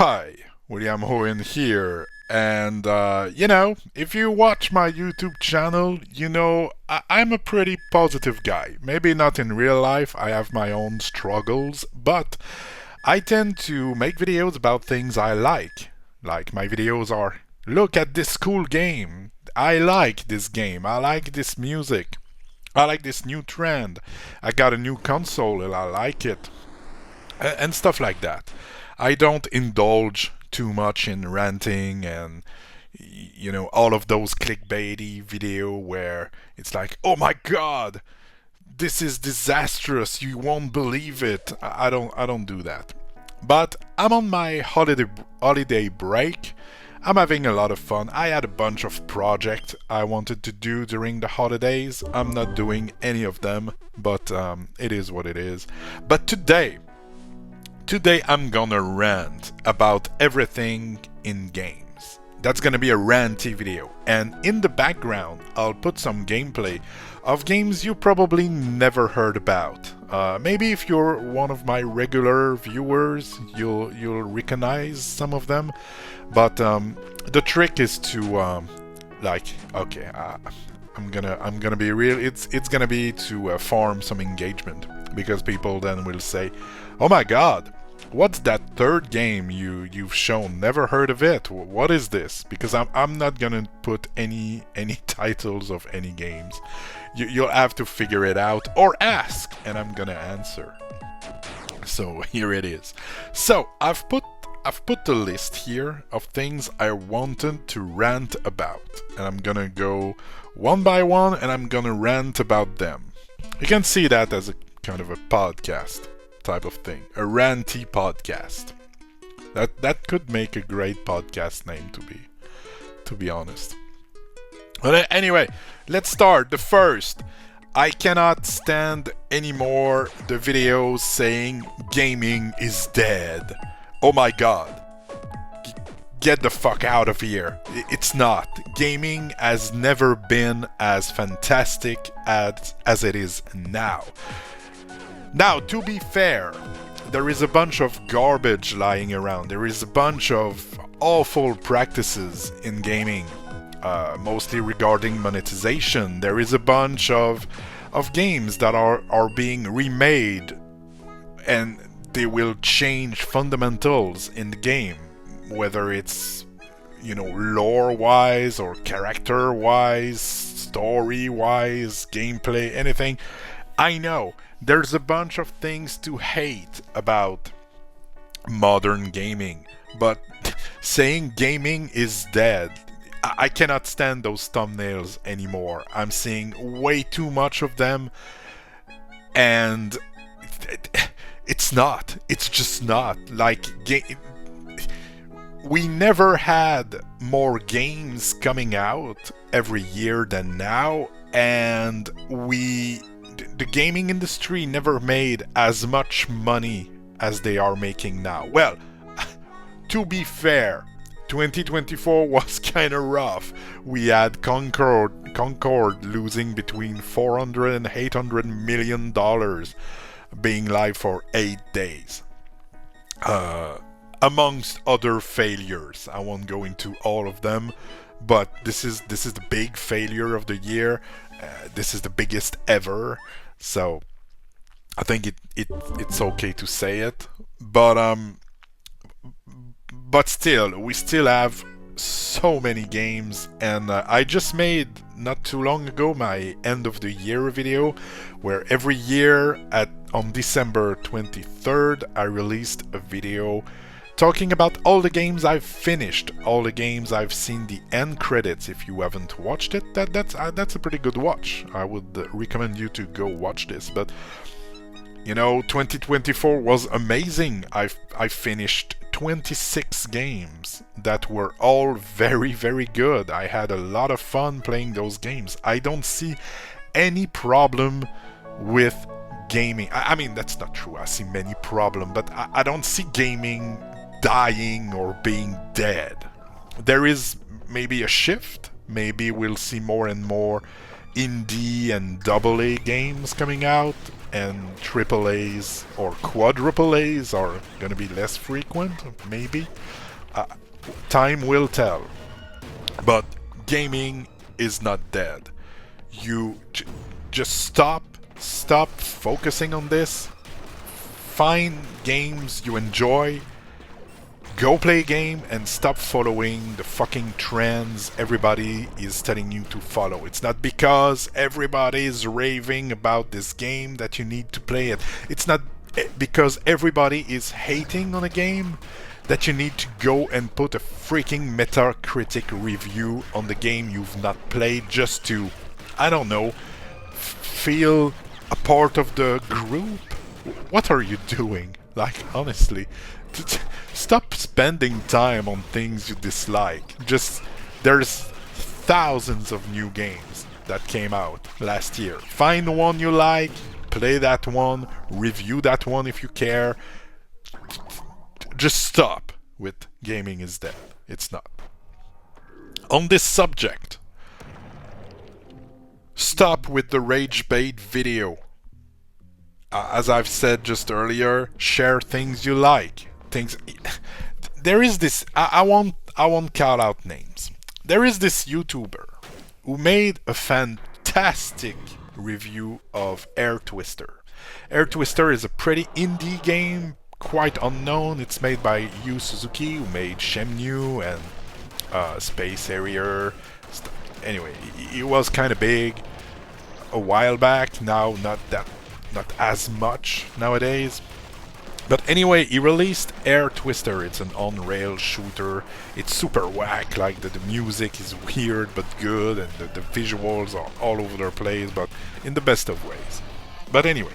Hi, William Hohen here. And, if you watch my YouTube channel, I'm a pretty positive guy. Maybe not in real life, I have my own struggles, but I tend to make videos about things I like. Like, my videos are look at this cool game. I like this game. I like this music. I like this new trend. I got a new console and I like it. And stuff like that. I don't indulge too much in ranting and all of those clickbaity video where it's like, "Oh my god, this is disastrous. You won't believe it." I don't do that. But I'm on my holiday break. I'm having a lot of fun. I had a bunch of projects I wanted to do during the holidays. I'm not doing any of them, but it is what it is. But Today I'm gonna rant about everything in games. That's gonna be a ranty video, and in the background I'll put some gameplay of games you probably never heard about. Maybe if you're one of my regular viewers, you'll recognize some of them. But the trick is to I'm gonna be real. It's gonna be to farm some engagement, because people then will say, "Oh my god, what's that third game you've shown? Never heard of it. What is this?" Because I'm not gonna put any titles of any games. You'll have to figure it out or ask, and I'm gonna answer. So here it is. So I've put the list here of things I wanted to rant about, and I'm gonna go one by one, and I'm gonna rant about them. You can see that as a kind of a podcast type of thing, a ranty podcast. That could make a great podcast name, to be honest. But anyway, let's start. The first, I cannot stand anymore the videos saying gaming is dead. Oh my god. Get the fuck out of here. It's not. Gaming has never been as fantastic as it is now. Now, to be fair, there is a bunch of garbage lying around. There is a bunch of awful practices in gaming, mostly regarding monetization. There is a bunch of games that are being remade, and they will change fundamentals in the game, whether it's lore-wise or character-wise, story-wise, gameplay, anything. I know there's a bunch of things to hate about modern gaming, but saying gaming is dead, I cannot stand those thumbnails anymore. I'm seeing way too much of them, and it's not. It's just not. Like, we never had more games coming out every year than now, and the gaming industry never made as much money as they are making now. Well, to be fair, 2024 was kind of rough. We had Concord losing between $400 and $800 million, being live for 8 days. Amongst other failures. I won't go into all of them, but this is the big failure of the year. This is the biggest ever, so I think it's okay to say it. But still, we still have so many games, and I just made not too long ago my end of the year video, where every year on December 23rd I released a video talking about all the games I've finished, all the games I've seen the end credits. If you haven't watched it, that's a pretty good watch. I would recommend you to go watch this. But 2024 was amazing. I finished 26 games that were all very, very good. I had a lot of fun playing those games. I don't see any problem with gaming. I mean, that's not true. I see many problems, but I don't see gaming dying or being dead. There is maybe a shift. Maybe we'll see more and more indie and double A games coming out, and triple A's or quadruple A's are gonna be less frequent, maybe. Uh, Time will tell. But gaming is not dead. You just stop focusing on this. Find games you enjoy. Go play a game and stop following the fucking trends everybody is telling you to follow. It's not because everybody is raving about this game that you need to play it. It's not because everybody is hating on a game that you need to go and put a freaking Metacritic review on the game you've not played just to, I don't know, feel a part of the group. What are you doing? Like, honestly, stop spending time on things you dislike. Just, there's thousands of new games that came out last year. Find one you like, play that one, review that one if you care. Just stop with gaming is dead. It's not. On this subject, stop with the rage bait video. As I've said just earlier, share things you like. There is this. I won't call out names. There is this YouTuber who made a fantastic review of Air Twister. Air Twister is a pretty indie game, quite unknown. It's made by Yu Suzuki, who made Shenmue and Space Harrier. Anyway, it was kind of big a while back. Now, not as much nowadays. But anyway, he released Air Twister. It's an on-rail shooter. It's super whack, like the music is weird but good, and the visuals are all over the place, but in the best of ways. But anyway,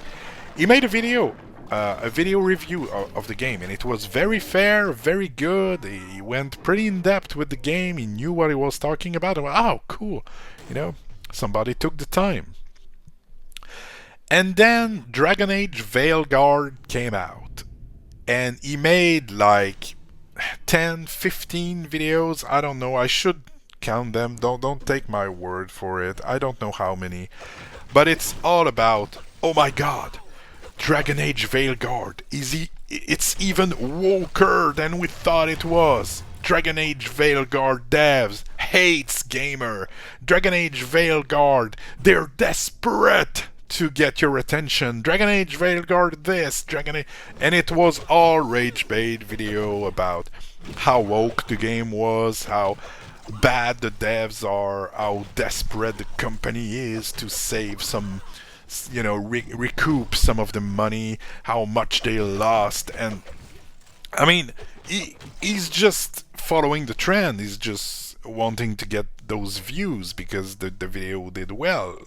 he made a video review of the game, and it was very fair, very good. He went pretty in-depth with the game. He knew what he was talking about. I went, oh, cool. You know, somebody took the time. And then Dragon Age Veilguard came out, and he made like 10, 15 videos. I don't know. I should count them. Don't take my word for it. I don't know how many, but it's all about, oh my god, Dragon Age Veilguard it's even woker than we thought it was. Dragon Age Veilguard devs hates gamer. Dragon Age Veilguard, they're desperate to get your attention. Dragon Age Veilguard this, and it was all rage bait video about how woke the game was, how bad the devs are, how desperate the company is to save some, recoup some of the money, how much they lost. And I mean, he's just following the trend. He's just wanting to get those views because the video did well.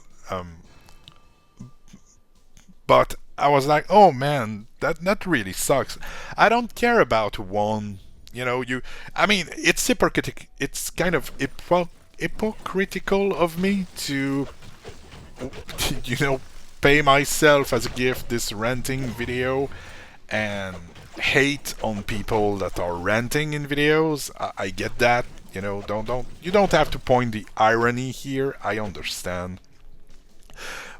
But I was like, oh man, that really sucks. I don't care about one. It's hypocritical. It's kind of hypocritical of me to, pay myself as a gift this ranting video and hate on people that are ranting in videos. I get that. You don't have to point the irony here. I understand.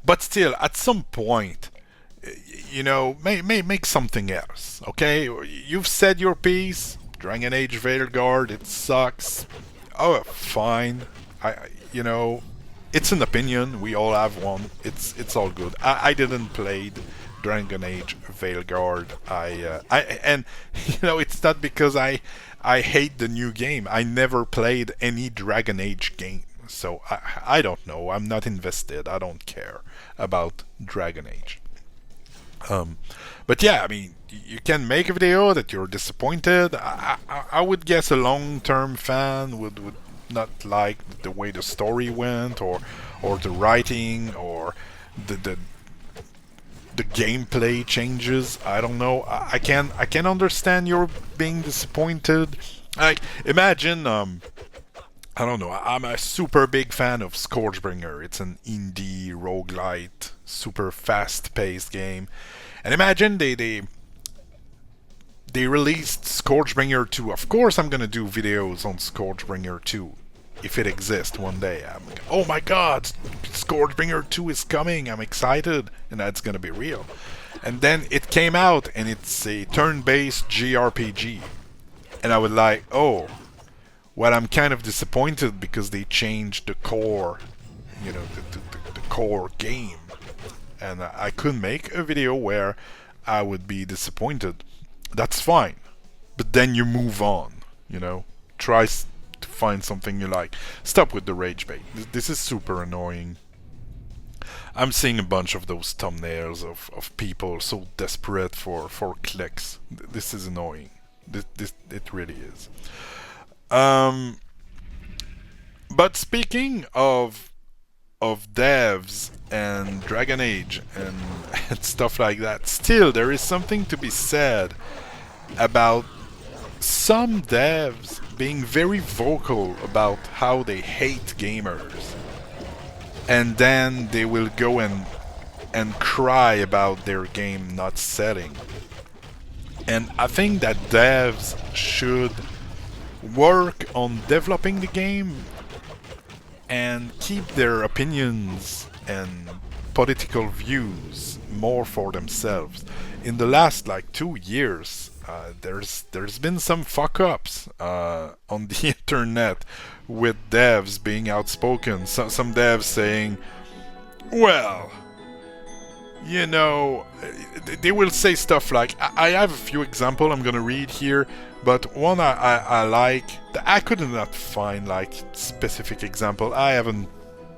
But still, at some point, make something else, okay? You've said your piece. Dragon Age Veilguard, it sucks. Oh, fine. It's an opinion. We all have one. It's all good. I didn't play Dragon Age Veilguard. It's not because I hate the new game. I never played any Dragon Age game. So I don't know. I'm not invested. I don't care about Dragon Age. But yeah, I mean, you can make a video that you're disappointed. I would guess a long-term fan would not like the way the story went, or the writing, or the gameplay changes. I don't know. I can understand you're being disappointed. Like, imagine I don't know. I'm a super big fan of Scourgebringer. It's an indie roguelite, super fast-paced game. And imagine they released Scourgebringer 2. Of course I'm gonna do videos on Scourgebringer 2. if it exists one day. I'm like, oh my god, Scourgebringer 2 is coming, I'm excited, and that's gonna be real. And then it came out, and it's a turn-based JRPG. And I was like, oh, well, I'm kind of disappointed because they changed the core, the core game. And I couldn't make a video where I would be disappointed. That's fine. But then you move on, Try to find something you like. Stop with the rage bait. This is super annoying. I'm seeing a bunch of those thumbnails of people so desperate for clicks. This is annoying. It really is. But speaking of devs and Dragon Age and stuff like that, still there is something to be said about some devs being very vocal about how they hate gamers, and then they will go and cry about their game not selling. And I think that devs should work on developing the game and keep their opinions and political views more for themselves. In the last 2 years, there's been some fuck-ups on the internet with devs being outspoken. Some devs saying, well, they will say stuff like, I have a few examples I'm gonna read here, but one I like, I could not find specific example. I haven't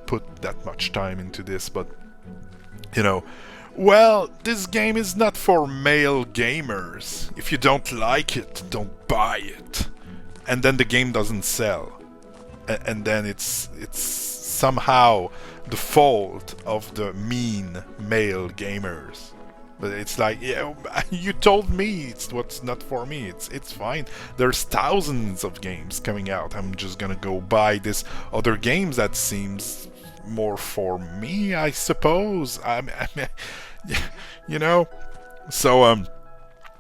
put that much time into this, but well, this game is not for male gamers. If you don't like it, don't buy it. And then the game doesn't sell. And then it's somehow the fault of the mean male gamers. But it's like, yeah, you told me it's what's not for me. It's fine. There's thousands of games coming out. I'm just gonna go buy this other games that seems more for me, I suppose. So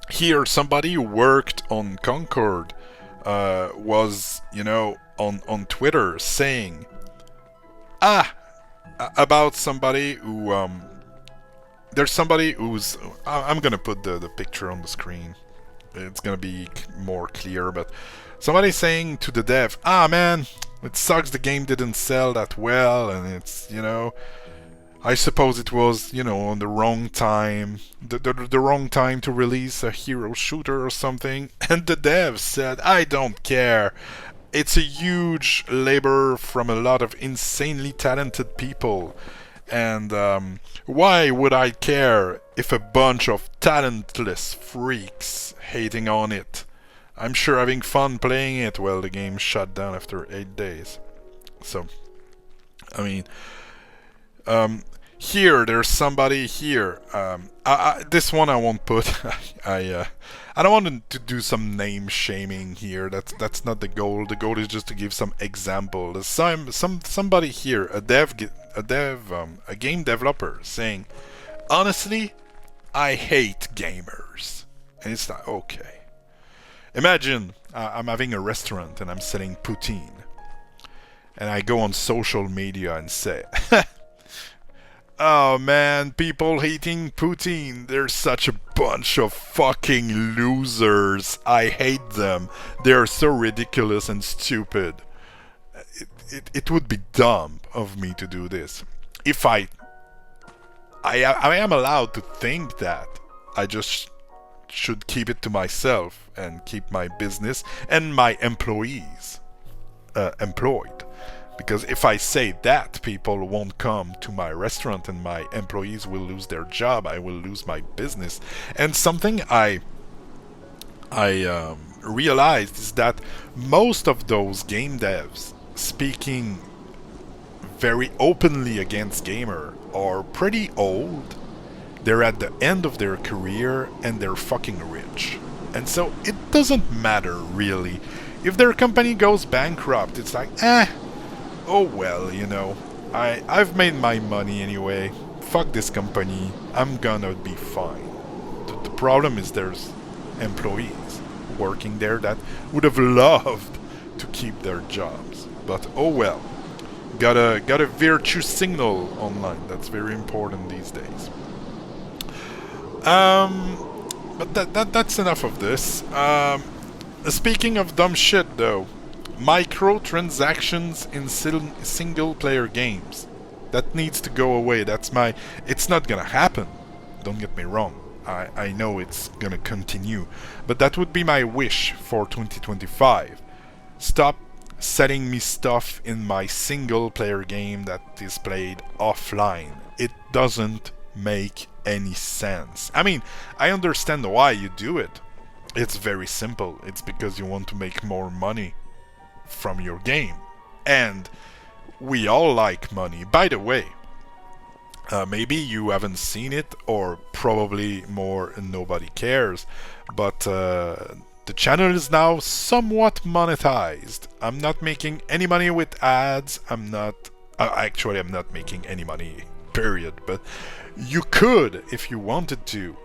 here somebody who worked on Concord was on Twitter saying about somebody who there's somebody who's I'm gonna put the picture on the screen. It's gonna be more clear, but somebody saying to the dev, man, it sucks the game didn't sell that well, and it's I suppose it was on the wrong time, the wrong time to release a hero shooter or something. And the dev said, I don't care. It's a huge labor from a lot of insanely talented people. And why would I care if a bunch of talentless freaks hating on it? I'm sure having fun playing it. Well, the game shut down after 8 days. So, I mean, here there's somebody here. This one I won't put. I don't want to do some name shaming here. That's not the goal. The goal is just to give some example. There's somebody here, a game developer, saying, honestly, I hate gamers. And it's like, okay. Imagine I'm having a restaurant and I'm selling poutine. And I go on social media and say, oh man, people hating poutine, they're such a bunch of fucking losers. I hate them. They're so ridiculous and stupid. It would be dumb of me to do this. If I am allowed to think that. I just should keep it to myself and keep my business and my employees employed. Because if I say that, people won't come to my restaurant and my employees will lose their job. I will lose my business. And something I realized is that most of those game devs speaking very openly against gamer are pretty old. They're at the end of their career and they're fucking rich. And so it doesn't matter really. If their company goes bankrupt, it's like, oh well, I've made my money anyway. Fuck this company. I'm gonna be fine. The problem is there's employees working there that would have loved to keep their jobs. But oh well. Got a virtue signal online. That's very important these days. But that's enough of this. Speaking of dumb shit, though, microtransactions in single-player games. That needs to go away. It's not gonna happen. Don't get me wrong. I know it's gonna continue, but that would be my wish for 2025. Stop setting me stuff in my single-player game that is played offline. It doesn't make any sense. I mean, I understand why you do it. It's very simple. It's because you want to make more money from your game. And we all like money. By the way, maybe you haven't seen it, or probably more nobody cares, but the channel is now somewhat monetized. I'm not making any money with ads. I'm not making any money, period. But you could, if you wanted to,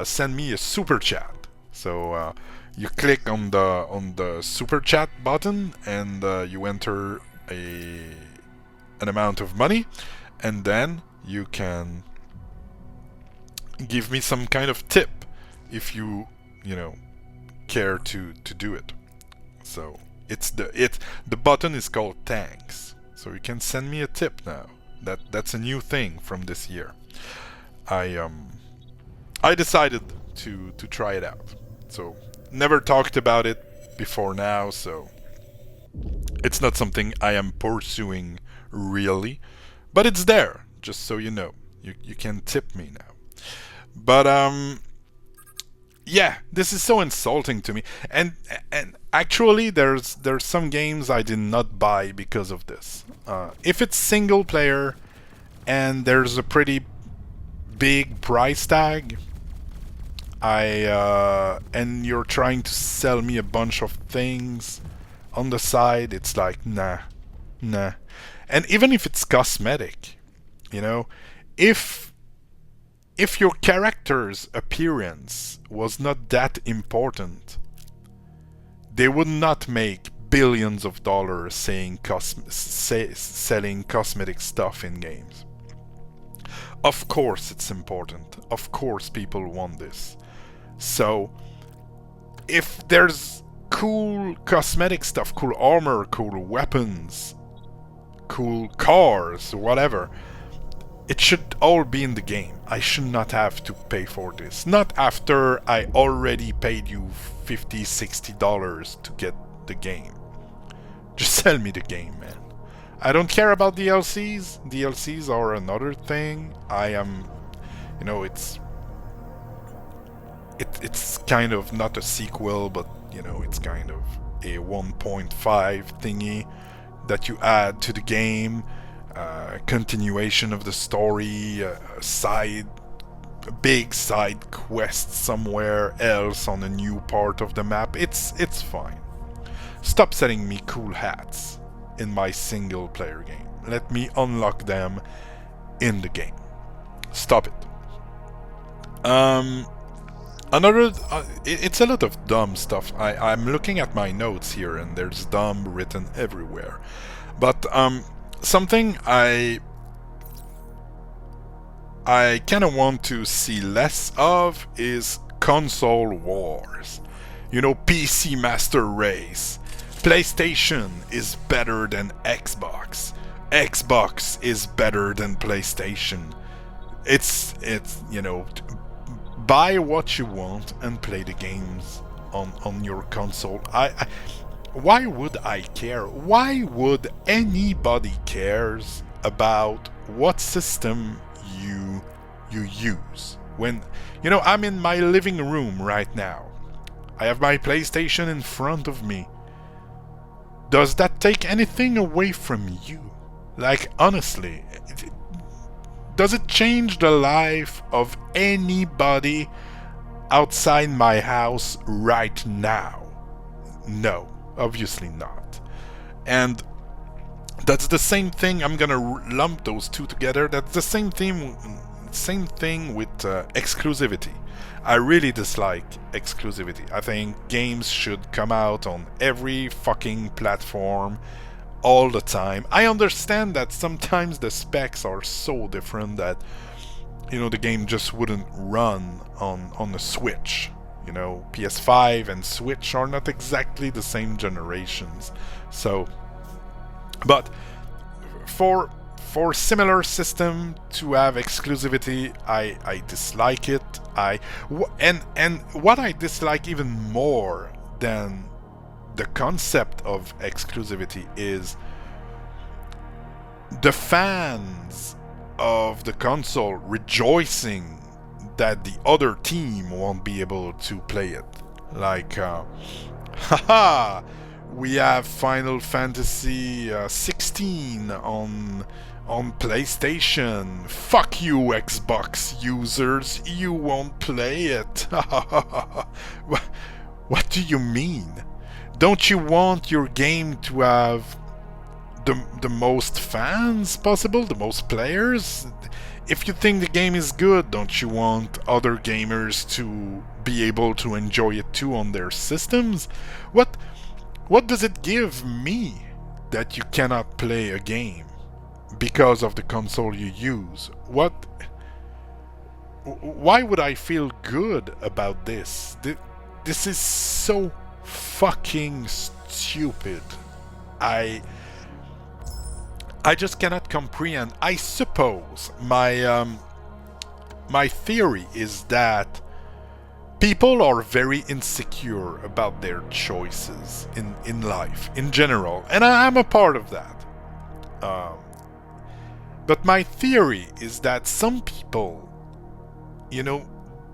send me a super chat. So you click on the super chat button and you enter an amount of money, and then you can give me some kind of tip if you care to do it. So the button is called thanks. So you can send me a tip now. That's a new thing from this year. I decided to try it out. So never talked about it before now, so it's not something I am pursuing really, but it's there, just so you know. You can tip me now. But yeah, this is so insulting to me. And actually there's some games I did not buy because of this. If it's single player and there's a pretty big price tag, and you're trying to sell me a bunch of things on the side, it's like nah. And even if it's cosmetic, if your character's appearance was not that important, they would not make billions of dollars selling cosmetic stuff in games. Of course it's important. Of course people want this. So if there's cool cosmetic stuff, cool armor, cool weapons, cool cars, whatever, it should all be in the game. I should not have to pay for this. Not after I already paid you $50, $60 to get the game. Just sell me the game, man. I don't care about DLCs. DLCs are another thing. It's kind of not a sequel, but it's kind of a 1.5 thingy that you add to the game. Continuation of the story, a big side quest somewhere else on a new part of the map. It's fine. Stop selling me cool hats in my single player game. Let me unlock them in the game. Stop it. It's a lot of dumb stuff. I'm looking at my notes here and there's dumb written everywhere. But something I kind of want to see less of is console wars. PC Master Race. PlayStation is better than Xbox. Xbox is better than PlayStation. It's buy what you want and play the games on your console. Why would I care? Why would anybody cares about what system you use? When I'm in my living room right now. I have my PlayStation in front of me. Does that take anything away from you? Like, honestly, does it change the life of anybody outside my house right now? No, obviously not. And that's the same thing. I'm gonna lump those two together. That's the same thing with exclusivity. I really dislike exclusivity. I think games should come out on every fucking platform all the time. I understand that sometimes the specs are so different that, you know, the game just wouldn't run on the Switch. You know, PS5 and Switch are not exactly the same generations. So, but for similar system to have exclusivity, I dislike it. And what I dislike even more than the concept of exclusivity is the fans of the console rejoicing that the other team won't be able to play it. Like, haha, we have Final Fantasy 16 on PlayStation. Fuck you, Xbox users, you won't play it. What do you mean? Don't you want your game to have the most fans possible, the most players? If you think the game is good, don't you want other gamers to be able to enjoy it too on their systems? What does it give me that you cannot play a game because of the console you use? Why would I feel good about this? This is so fucking stupid. I just cannot comprehend. I suppose my theory is that people are very insecure about their choices in life in general, and I'm a part of that. But my theory is that some people, you know,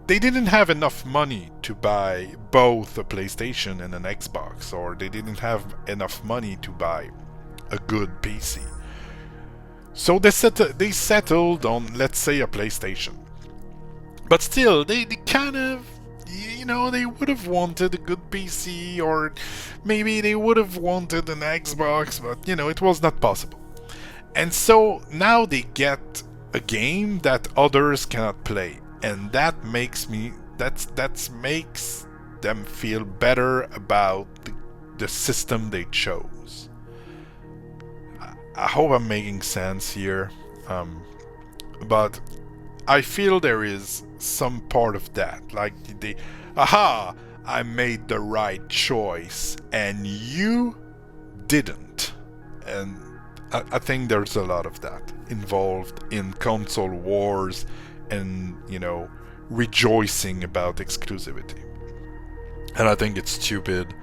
they didn't have enough money to buy both a PlayStation and an Xbox, or they didn't have enough money to buy a good PC. So they settled on, let's say, a PlayStation. But still, they kind of, you know, they would have wanted a good PC, or maybe they would have wanted an Xbox, but, you know, it was not possible. And so now they get a game that others cannot play, and that makes them feel better about the system they chose. I hope I'm making sense here, but I feel there is some part of that, like aha, I made the right choice and you didn't. And I think there's a lot of that involved in console wars and, you know, rejoicing about exclusivity. And I think it's stupid.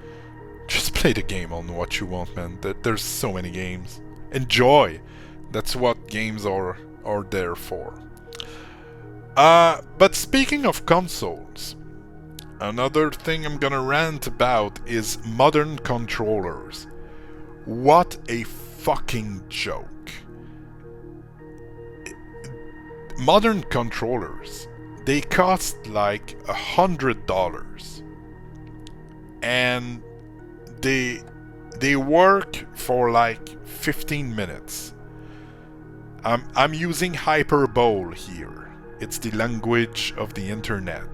Just play the game on what you want, man. There's so many games. Enjoy. That's what games are there for. But speaking of consoles, another thing I'm gonna rant about is modern controllers. What a fucking joke. Modern controllers, they cost like $100, and they work for like 15 minutes. I'm using hyperbole here. It's the language of the internet.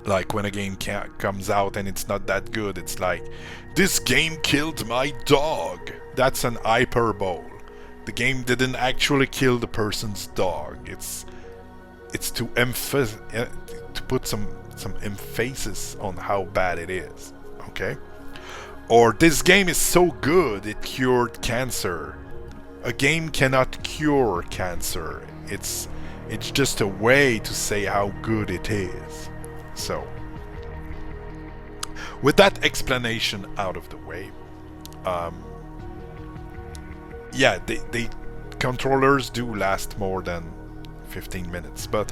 Like when a game comes out and it's not that good, it's like, this game killed my dog. That's an hyperbole. The game didn't actually kill the person's dog. It's to put some emphasis on how bad it is. Okay? Or this game is so good it cured cancer. A game cannot cure cancer. It's just a way to say how good it is. So, with that explanation out of the way, yeah, they controllers do last more than 15 minutes, but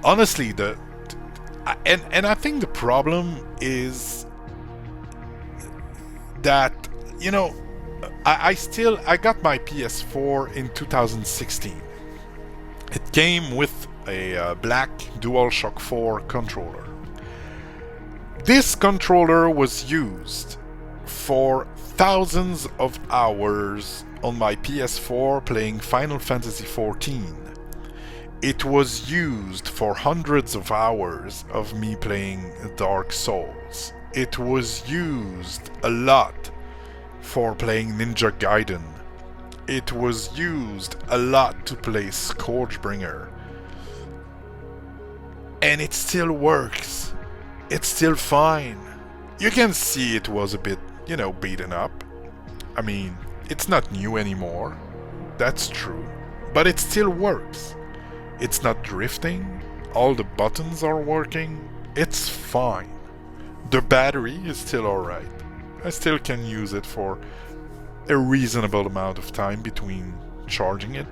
honestly, and I think the problem is that, you know, I got my PS4 in 2016. It came with a black DualShock 4 controller. This controller was used for thousands of hours on my PS4 playing Final Fantasy XIV. It was used for hundreds of hours of me playing Dark Souls. It was used a lot for playing Ninja Gaiden. It was used a lot to play Scourgebringer. And it still works. It's still fine. You can see it was a bit, beaten up. I mean, it's not new anymore. That's true. But it still works. It's not drifting. All the buttons are working. It's fine. The battery is still alright. I still can use it for a reasonable amount of time between charging it.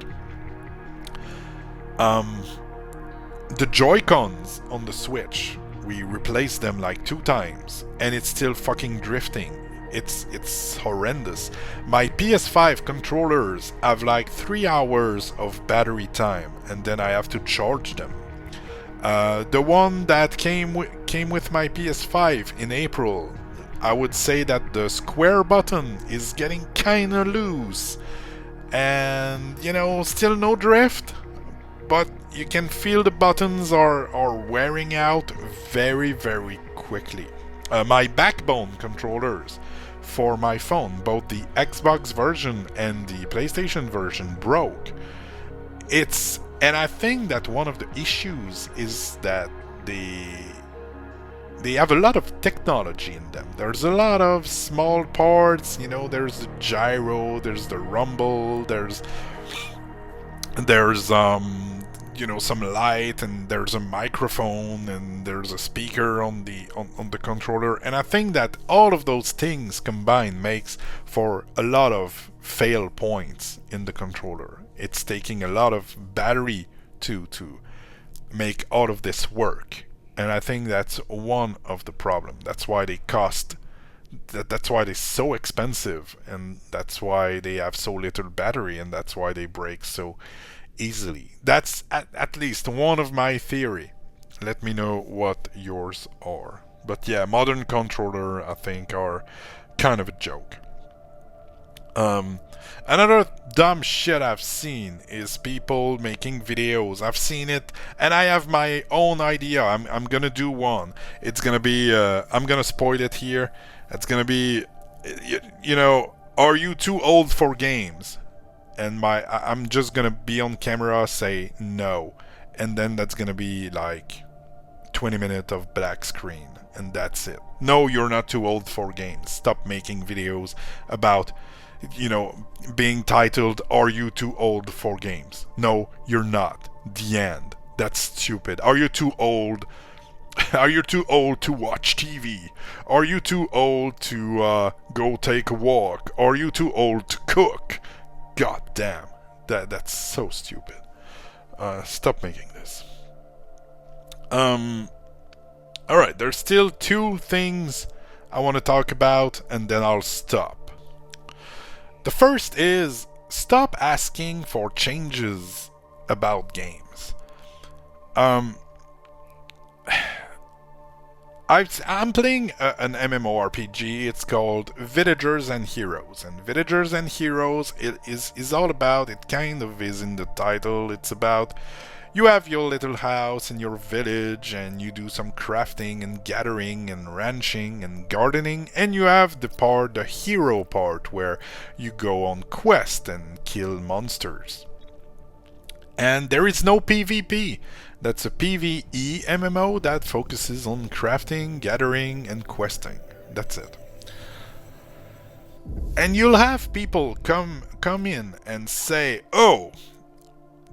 The Joy-Cons on the Switch, we replaced them like 2 times, and it's still fucking drifting. It's horrendous. My PS5 controllers have like 3 hours of battery time, and then I have to charge them. The one that came with my PS5 in April, I would say that the square button is getting kinda loose, and still no drift, but you can feel the buttons are wearing out very, very quickly. My Backbone controllers for my phone, both the Xbox version and the PlayStation version, broke. And I think that one of the issues is that they have a lot of technology in them. There's a lot of small parts, there's the gyro, there's the rumble, there's some light, and there's a microphone, and there's a speaker on the controller. And I think that all of those things combined makes for a lot of fail points in the controller. It's taking a lot of battery to make all of this work. And I think that's one of the problem. That's why they cost. That's why they're so expensive, and that's why they have so little battery, and that's why they break so easily. That's at least one of my theory. Let me know what yours are. But yeah, modern controller, I think, are kind of a joke. Another dumb shit I've seen is people making videos. I've seen it, and I have my own idea. I'm gonna do one. It's gonna be, I'm gonna spoil it here. It's gonna be, are you too old for games? And I'm just gonna be on camera, say no, and then that's gonna be like 20 minutes of black screen, and that's it. No, you're not too old for games. Stop making videos about being titled, "Are you too old for games?" No, you're not. The end. That's stupid. Are you too old? Are you too old to watch TV? Are you too old to go take a walk? Are you too old to cook? God damn. That's so stupid. Stop making this. Alright, there's still 2 things I want to talk about, and then I'll stop. The first is, stop asking for changes about games. I'm playing an MMORPG. It's called Villagers and Heroes. And Villagers and Heroes is all about, it kind of is in the title, it's about you have your little house in your village, and you do some crafting and gathering and ranching and gardening, and you have the hero part, where you go on quest and kill monsters. And there is no PvP. That's a PvE MMO that focuses on crafting, gathering, and questing. That's it. And you'll have people come in and say, "Oh,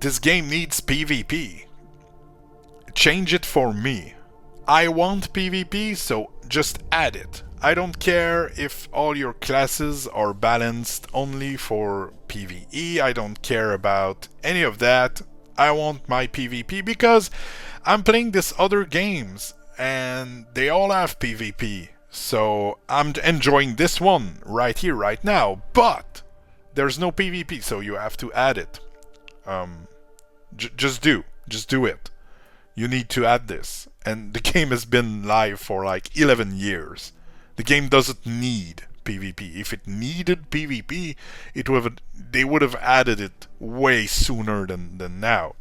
this game needs PvP. Change it for me. I want PvP, so just add it. I don't care if all your classes are balanced only for PvE. I don't care about any of that. I want my PvP because I'm playing these other games and they all have PvP. So I'm enjoying this one right here, right now. But there's no PvP, so you have to add it. Just do it. You need to add this." And the game has been live for like 11 years. The game doesn't need PvP. If it needed PvP, they would have added it way sooner than now.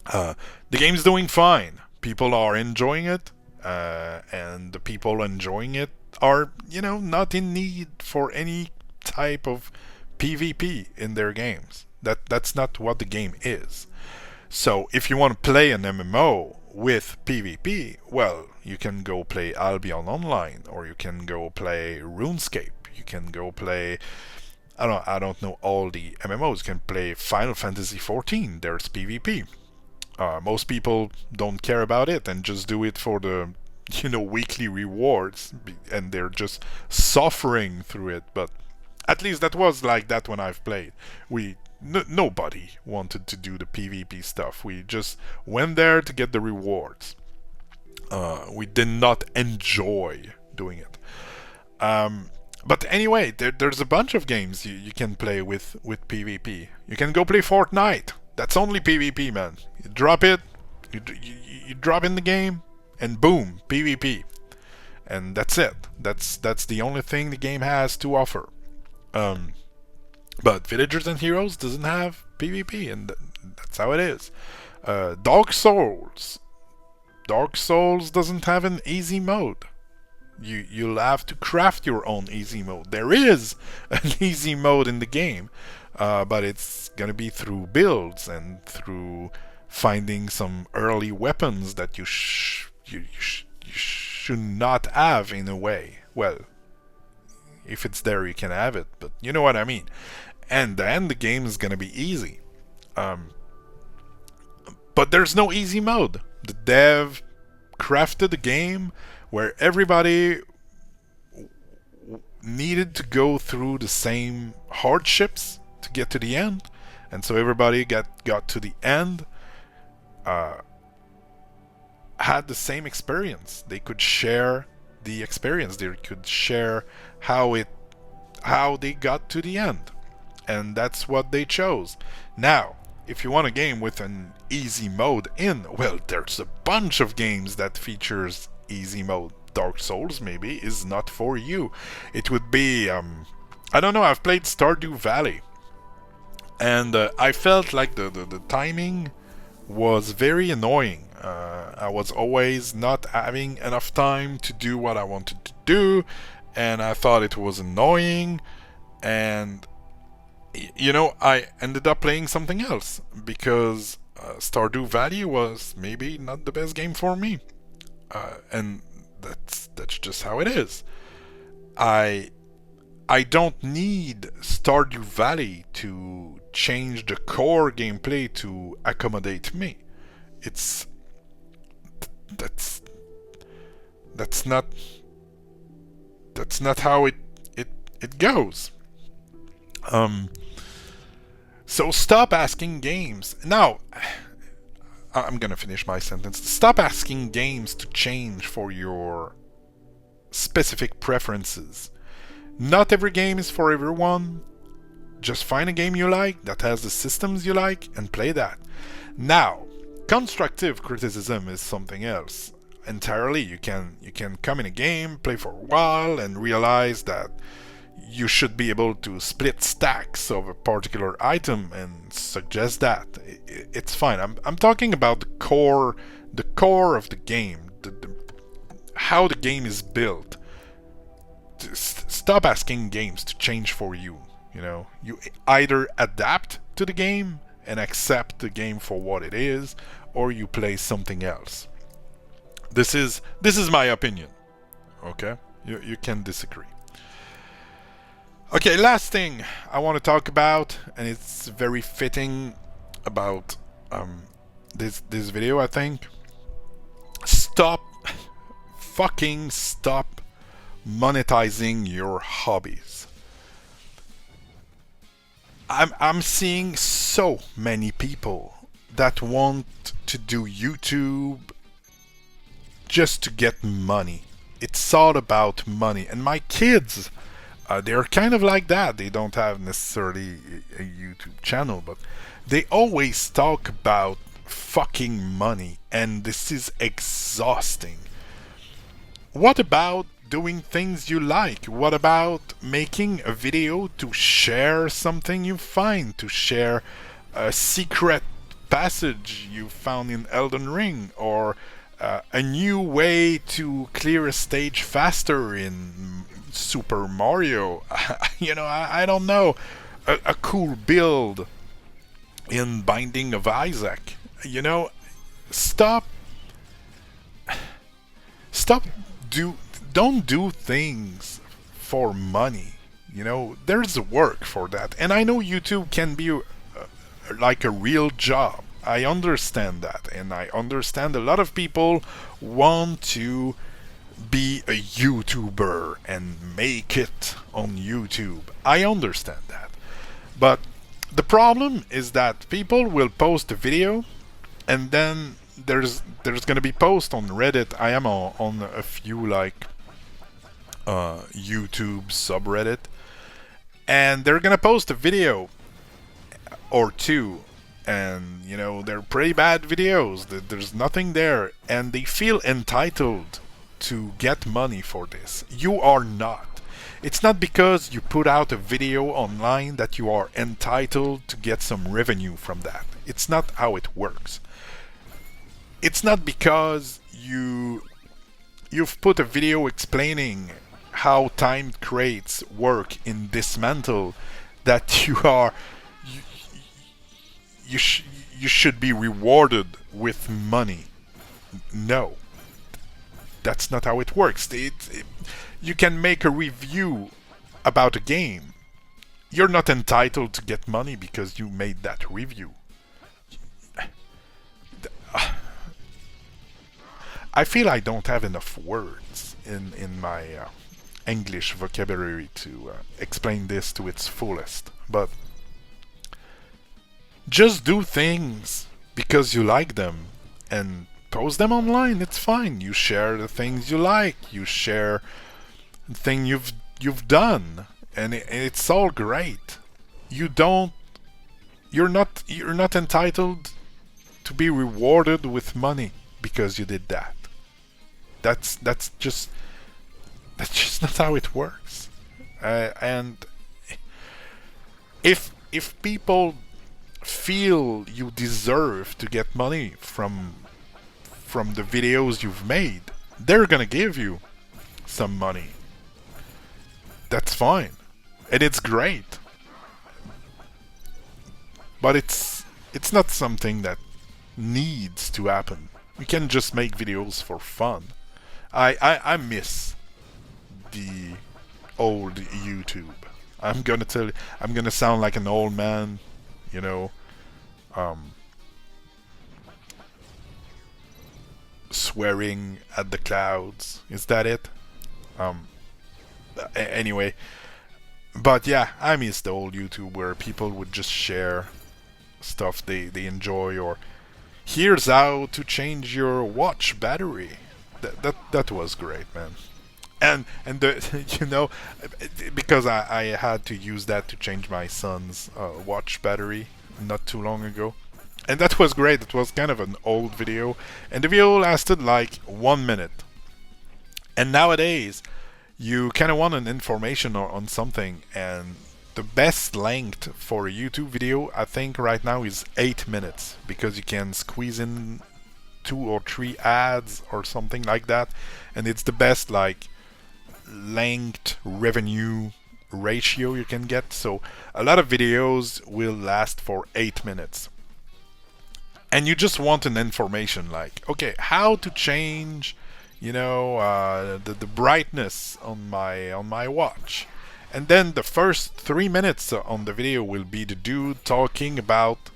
The game's doing fine. People are enjoying it, and the people enjoying it are, not in need for any type of PvP in their games. That's not what the game is. So if you want to play an MMO with PvP, well, you can go play Albion Online, or you can go play RuneScape. You can go play, I don't know all the MMOs. You can play Final Fantasy XIV. There's PvP. Most people don't care about it and just do it for the weekly rewards, and they're just suffering through it. But at least that was like that when I've played. Nobody wanted to do the PvP stuff. We just went there to get the rewards. We did not enjoy doing it. But anyway, there's a bunch of games you can play with PvP. You can go play Fortnite. That's only PvP, man. You drop it, you drop in the game, and boom, PvP. And that's it. That's the only thing the game has to offer. But Villagers and Heroes doesn't have PvP, and that's how it is. Dark Souls doesn't have an easy mode. You'll have to craft your own easy mode. There is an easy mode in the game, but it's gonna be through builds and through finding some early weapons that you should not have in a way. Well, if it's there, you can have it, but you know what I mean. And then the game is gonna be easy. But there's no easy mode. The dev crafted a game where everybody needed to go through the same hardships to get to the end, and so everybody got to the end, had the same experience. They could share the experience. They could share how they got to the end, and that's what they chose. Now, if you want a game with an easy mode in, well, there's a bunch of games that features easy mode. Dark Souls maybe is not for you. It would be I don't know. I've played Stardew Valley, and I felt like the timing was very annoying. I was always not having enough time to do what I wanted to do, and I thought it was annoying, and I ended up playing something else because Stardew Valley was maybe not the best game for me, and that's just how it is. I don't need Stardew Valley to change the core gameplay to accommodate me. That's not how it goes. So stop asking games. Now, I'm gonna finish my sentence. Stop asking games to change for your specific preferences. Not every game is for everyone. Just find a game you like that has the systems you like and play that. Now, constructive criticism is something else entirely. You can come in a game, play for a while, and realize that you should be able to split stacks of a particular item and suggest that. It's fine. I'm talking about the core of the game, how the game is built. Stop asking games to change for you. You either adapt to the game and accept the game for what it is, or you play something else. This is my opinion. Okay? You can disagree. Okay, last thing I want to talk about, and it's very fitting about this video, I think. Stop monetizing your hobbies. I'm seeing so many people that want to do YouTube just to get money. It's all about money, and my kids, they're kind of like that. They don't have necessarily a YouTube channel, but they always talk about fucking money, and this is exhausting. What about doing things you like? What about making a video to share something you find, to share a secret passage you found in Elden Ring, or a new way to clear a stage faster in Super Mario. I don't know, a cool build in Binding of Isaac. Stop, stop, do don't do things for money. There's work for that, and I know YouTube can be like a real job. I understand that, and I understand a lot of people want to be a YouTuber and make it on YouTube. I understand that. But the problem is that people will post a video, and then there's gonna be posts on Reddit. I am on a few like YouTube subreddit, and they're gonna post a video or two, and they're pretty bad videos. There's nothing there, and they feel entitled to get money for this. You are not. It's not because you put out a video online that you are entitled to get some revenue from that. It's not how it works. It's not because you've put a video explaining how timed crates work in Dismantle that you should be rewarded with money. No, that's not how it works. You can make a review about a game. You're not entitled to get money because you made that review. I feel I don't have enough words in my English vocabulary to explain this to its fullest, but just do things because you like them and post them online. It's fine. You share the things you like. You share the thing you've done, and it's all great. You're not entitled to be rewarded with money because you did that. That's just not how it works. And if people feel you deserve to get money from the videos you've made, they're gonna give you some money. That's fine, and it's great. But it's not something that needs to happen. We can just make videos for fun. I miss the old YouTube. I'm gonna sound like an old man, swearing at the clouds. Is that it? Anyway, but yeah, I miss the old YouTube where people would just share stuff they enjoy, or here's how to change your watch battery. That was great, man. And the because I had to use that to change my son's watch battery not too long ago, and that was great. It was kind of an old video, and the video lasted like 1 minute. And nowadays, you kind of want an information on something, and the best length for a YouTube video, I think right now, is 8 minutes, because you can squeeze in 2 or 3 ads or something like that, and it's the best like length revenue ratio you can get. So a lot of videos will last for 8 minutes, and you just want an information like, okay, how to change the brightness on my watch. And then the first 3 minutes on the video will be the dude talking about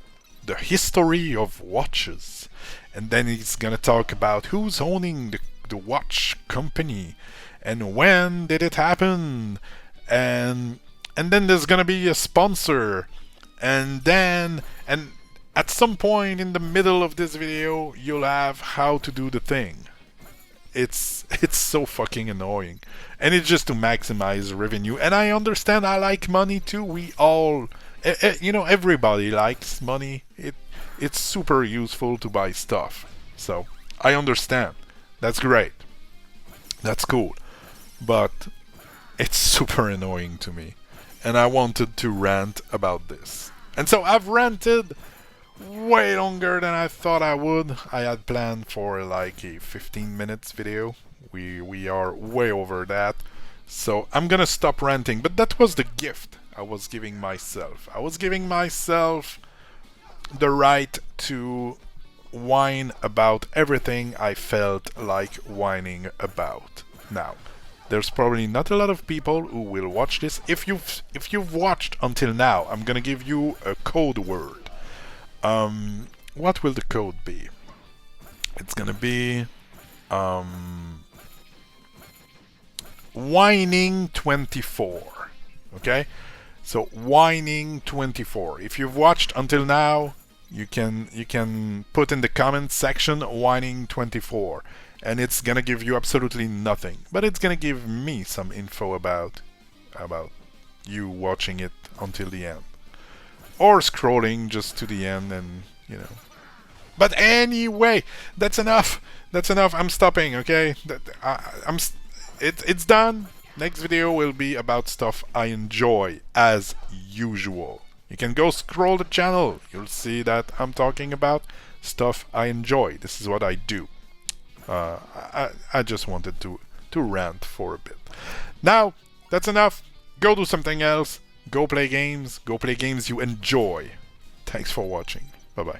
the history of watches, and then he's gonna talk about who's owning the watch company and when did it happen, and then there's gonna be a sponsor, and at some point in the middle of this video you'll have how to do the thing. It's so fucking annoying, and it's just to maximize revenue. And I understand, I like money too. We all, everybody likes money. It's super useful to buy stuff, so I understand. That's great. That's cool. But it's super annoying to me, and I wanted to rant about this. And so I've ranted way longer than I thought I would. I had planned for like a 15 minutes video. We are way over that. So I'm gonna stop ranting, but that was the gift I was giving myself. I was giving myself the right to whine about everything I felt like whining about. Now, there's probably not a lot of people who will watch this. If you've watched until now, I'm gonna give you a code word. What will the code be? It's gonna be whining 24. Okay? So whining 24. If you've watched until now, you can put in the comments section whining 24, and it's gonna give you absolutely nothing, but it's gonna give me some info about you watching it until the end, or scrolling just to the end, and you know. But anyway, that's enough. That's enough. I'm stopping. Okay, it's done. Next video will be about stuff I enjoy, as usual. You can go scroll the channel. You'll see that I'm talking about stuff I enjoy. This is what I do. I just wanted to rant for a bit. Now, that's enough. Go do something else. Go play games. Go play games you enjoy. Thanks for watching. Bye-bye.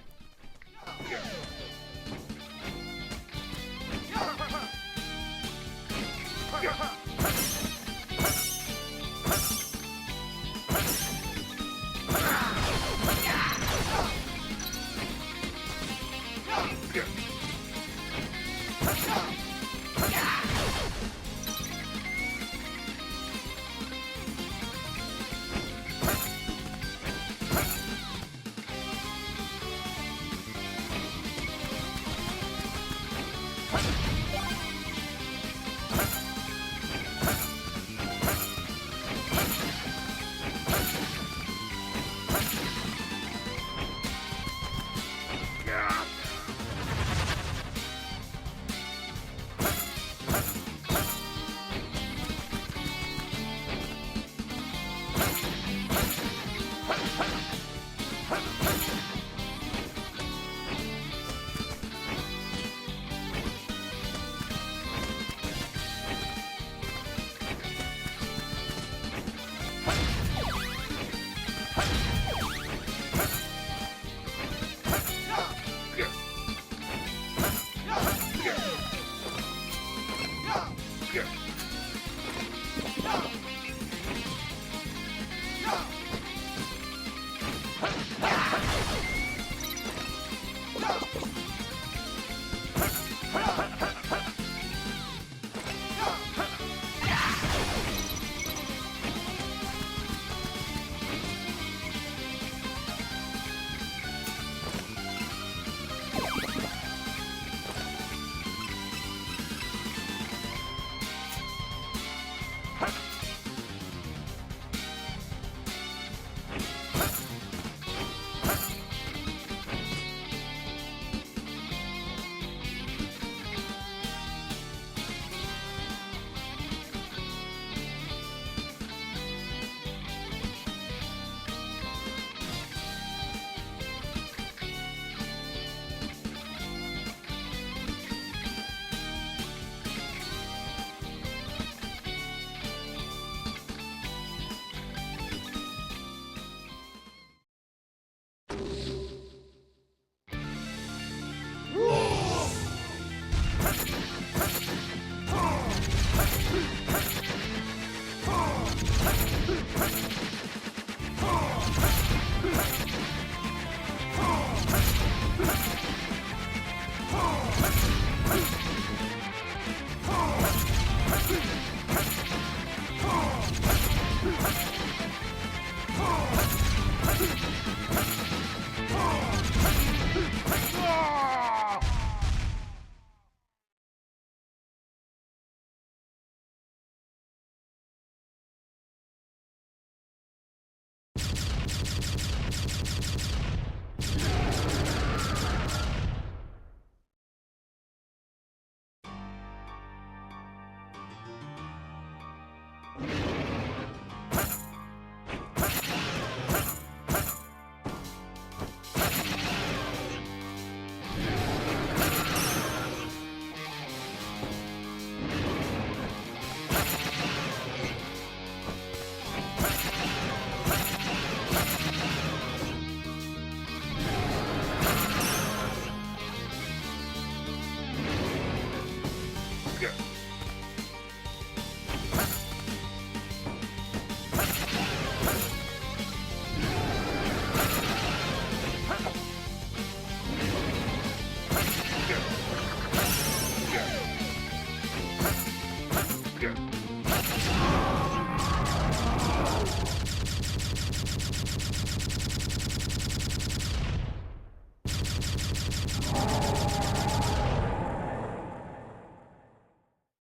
go.